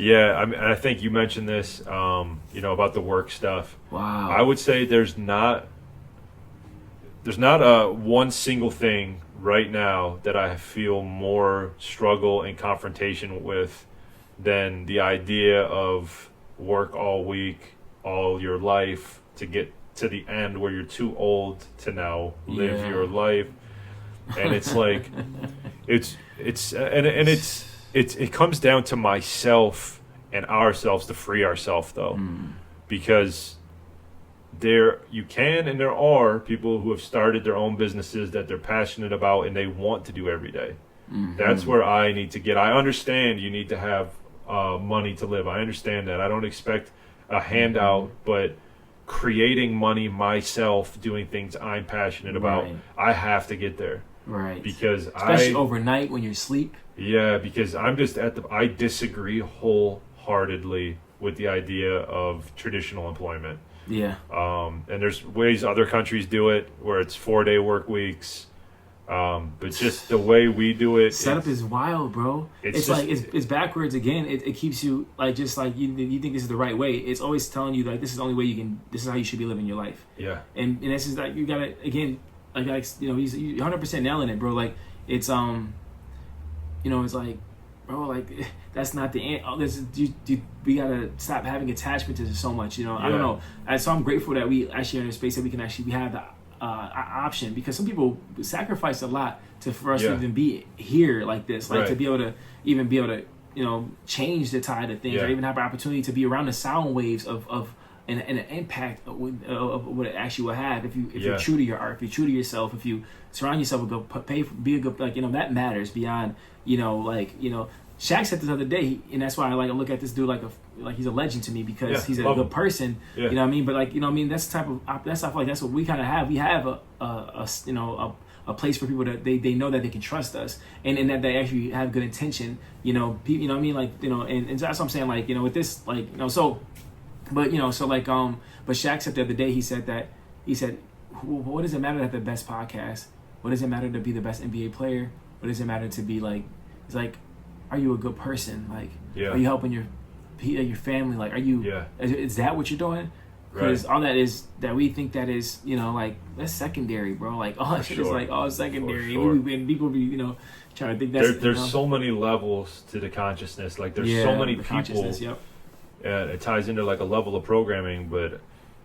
Yeah, I mean, I think you mentioned this, about the work stuff. Wow. I would say there's not a one single thing right now that I feel more struggle and confrontation with than the idea of work all week, all your life, to get to the end where you're too old to now live your life. And it's like, it comes down to myself and ourselves to free ourselves, though, because there are people who have started their own businesses that they're passionate about and they want to do every day. That's where I need to get. I understand you need to have money to live. I understand that. I don't expect a handout, but creating money myself, doing things I'm passionate about, I have to get there. Right. Because especially overnight when you're asleep. Yeah, because I'm just I disagree wholehearted with the idea of traditional employment. Yeah. And there's ways other countries do it where it's 4-day work weeks. But just the way we do it, setup is wild, bro. It's like it's backwards again. It keeps you like, just like you think this is the right way. It's always telling you like this is the only way you can. This is how you should be living your life. Yeah. And this is like you gotta again, like he's 100% nailing it, bro. Like it's it's like, bro, like that's not the end. We gotta stop having attachment to so much. I don't know. So I'm grateful that we actually are in a space that we have the option, because some people sacrifice a lot for us to even be here like this, like to be able to change the tide of things, or even have an opportunity to be around the sound waves of and an impact of what it actually will have if you're true to your art, if you're true to yourself, if you surround yourself with be a good, that matters beyond Shaq said this other day, and that's why I look at this dude like he's a legend to me, because he's a good person. You know what I mean? But that's the type of I feel like that's what we kind of have. We have a place for people that they know that they can trust us, and that they actually have good intention. You know what I mean? And that's what I'm saying. With this, but Shaq said the other day, he said, what does it matter to have the best podcast? What does it matter to be the best NBA player? What does it matter to be it's like, are you a good person? Are you helping your family? Are you? Is that what you're doing? Because all that is that we think that is, that's secondary, bro. All that shit is all secondary. Sure. And people be, trying to think that's. There's so many levels to the consciousness. There's so many people. Yep. It ties into a level of programming, but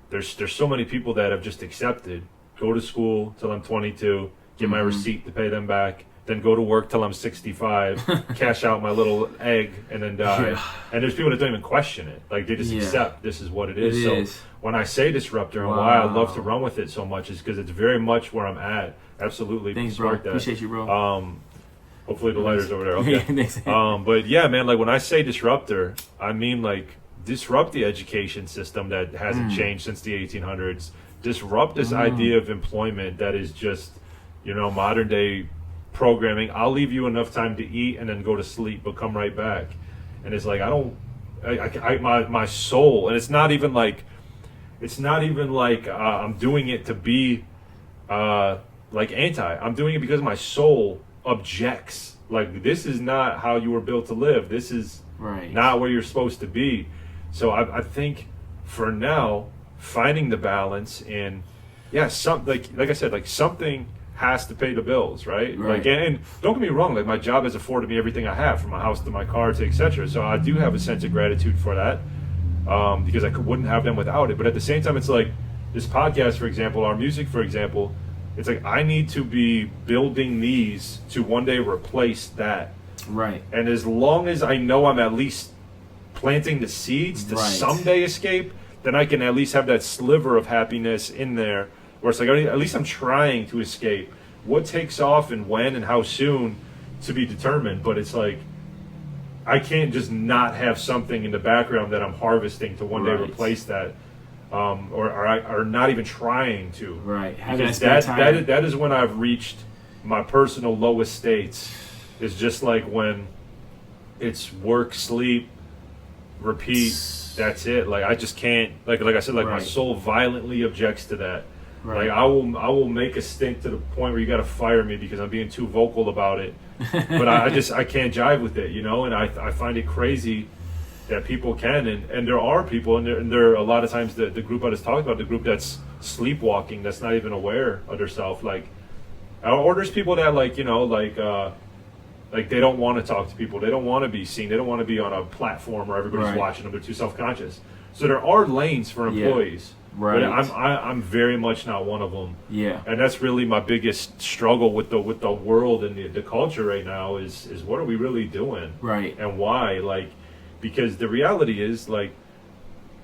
there's so many people that have just accepted, go to school till I'm 22, get my receipt to pay them back, then go to work till I'm 65, cash out my little egg, and then die. Yeah. And there's people that don't even question it. They just accept this is what it is. So when I say Disruptor and why I love to run with it so much is because it's very much where I'm at. Absolutely. Thanks, bro. Appreciate you, bro. Hopefully the lighter's over there. Okay. But yeah, man, when I say Disruptor, I mean disrupt the education system that hasn't changed since the 1800s. Disrupt this idea of employment that is just, modern day programming. I'll leave you enough time to eat and then go to sleep, but come right back. And it's my soul, and it's not even I'm doing it to be anti. I'm doing it because my soul objects. This is not how you were built to live. This is not where you're supposed to be. So I think for now, finding the balance in, like I said, something has to pay the bills, right? And don't get me wrong, my job has afforded me everything I have, from my house to my car to etc. So I do have a sense of gratitude for that, because I wouldn't have them without it. But at the same time, it's this podcast, for example, our music, for example, it's I need to be building these to one day replace that. Right. And as long as I know I'm at least planting the seeds to someday escape, then I can at least have that sliver of happiness in there, where it's at least I'm trying to escape. What takes off and when and how soon to be determined, but it's I can't just not have something in the background that I'm harvesting to one day replace that, or not even trying to. Right. Because that is when I've reached my personal lowest states. It's just when it's work, sleep, repeat. That's it. I just can't. Like I said, my soul violently objects to that. Right. I will make a stink to the point where you got to fire me because I'm being too vocal about it. But I can't jive with it, and I find it crazy that people can, and there are people, and there are a lot of times the group I just talked about, the group that's sleepwalking, that's not even aware of their self, or there's people that like they don't want to talk to people, they don't want to be seen, they don't want to be on a platform where everybody's watching them, they're too self-conscious. So there are lanes for employees. Right. But I'm very much not one of them. Yeah. And that's really my biggest struggle with the world and the culture right now is what are we really doing? Right. And why? Like, because the reality is, like,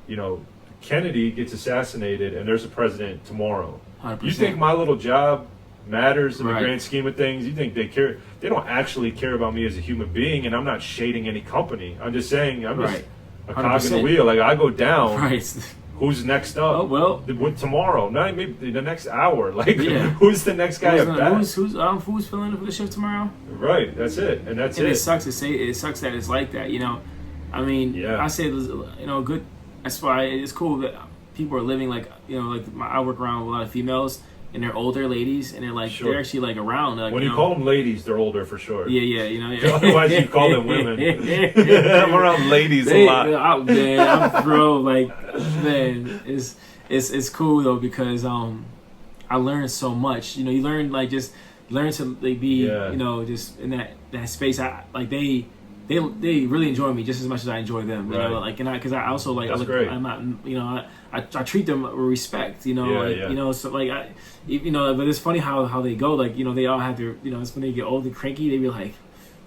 you know, Kennedy gets assassinated and there's a president tomorrow. 100%. You think my little job matters in the grand scheme of things? You think they care? They don't actually care about me as a human being, and I'm not shading any company. I'm just saying I'm just a cog in the wheel. Like, I go down. Right. Who's next up? Oh, well, tomorrow, not maybe the next hour. Like, who's the next guy up back? Who's filling in for the shift tomorrow? Right, that's it, and that's it. It sucks to say. It sucks that it's like that. You know, I mean, I say, you know, good. That's why it's cool that people are living like, you know, like I work around with a lot of females. And they're older ladies, and they're like they're actually like around. Like, when you call them ladies, they're older for sure. Yeah, you know. Otherwise, you call them women. I'm around ladies a lot. I'm bro, like, man, it's cool though because I learned so much. You know, you learn to like be you know, just in that space. They really enjoy me just as much as I enjoy them. You know, like, and because I also like I'm not, you know, I treat them with respect. You know, you know, so like you know, but it's funny how they go. Like, you know, they all have their, you know, it's when they get old and cranky, they be like,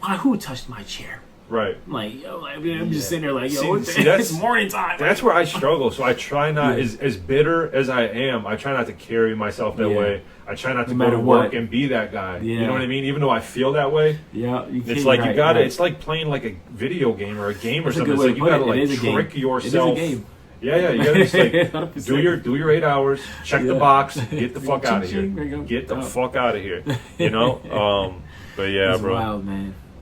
"Why? Who touched my chair?" Right. I'm like, yo, I'm just sitting there like, yo, it's morning time. That's where I struggle. So I try not, as bitter as I am, I try not to carry myself that way. I try not to go to work and be that guy. Yeah. You know what I mean? Even though I feel that way. Yeah. It's like you gotta. It's like playing like a video game or a game or something. It's like you gotta like trick yourself. It is a game. Yeah, you gotta just like do your 8 hours, check the box, get the fuck out of here. Get the fuck out of here. You know? But yeah, it's bro. Wild, man.